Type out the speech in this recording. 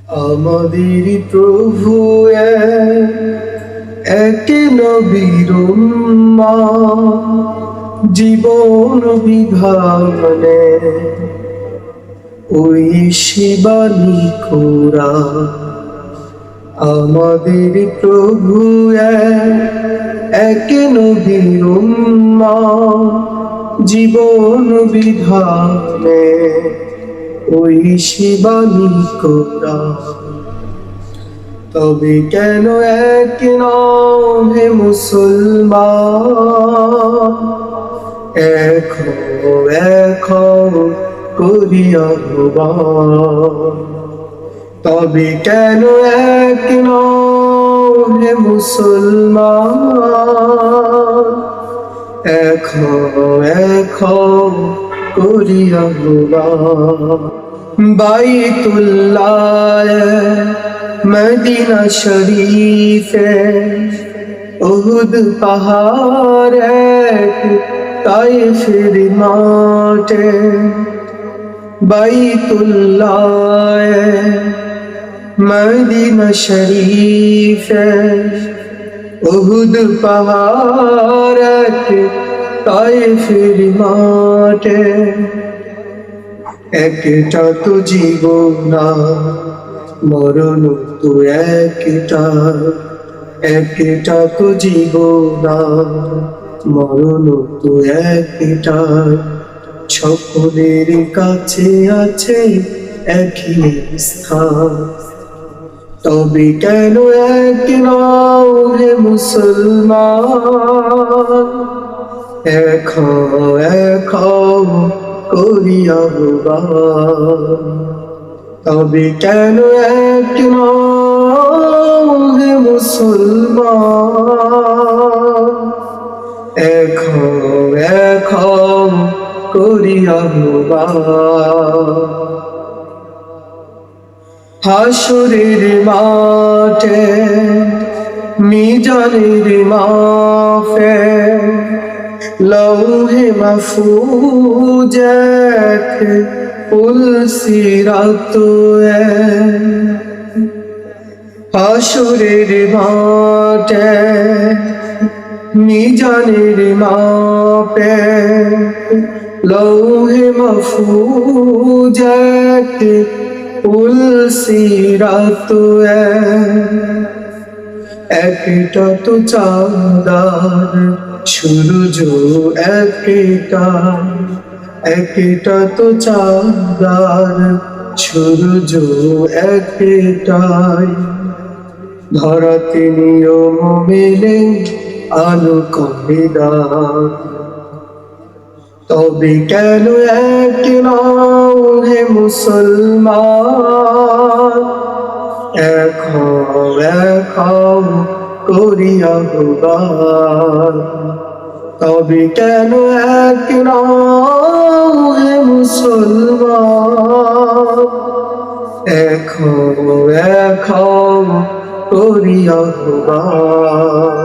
আমাদের প্রভু এক নবীর উম্মত, জীবন বিধানে ওই শিবানী কোরআন। আমাদের প্রভু এক নবীর উম্মত, জীবন বিধানে ওই শিবানী কোরআন। তবে কেন এক হে মুসলমান, এখো করিয়া আহ্বান। তবে কেন এক হে মুসলমান, এখো করিয়া আহ্বান। বাইতুল্লাহ মদিনা শরীফে উহুদ পাহাড় তায়েফের মাঠে। বাইতুল্লাহ মদিনা শরীফে উহুদ পাহাড় তায়েফের মাঠে। একটা তো জীবন, মরণ তো একটা তো জীবন, মরণ তো একটা। সকলের কাছে আছে একই স্থান। তবে কেন এক হে মুসলমান, এখো করিয়া আহ্বান। তবে কেন এক হে মুসলমান, এখো করিয়া আহ্বান। হাসরের মাঠে মিজানের মাফে লৌহে মাহফুজ পুলসিরাত। হাসরের মাঠে মিজানের মাপে লৌহে মাহফুজ পুলসিরাত। একটা তো চাঁদার সূরজ একটা তো চাঁদার সূরজ একটাই। ধরাতে নিয়ম মেলে আলো কমে দাও। তবে কেন এক হে মুসলমান, এখো করিয়া আহ্বান। তবে কেন এক হে মুসলমান, এখো করিয়া আহ্বান।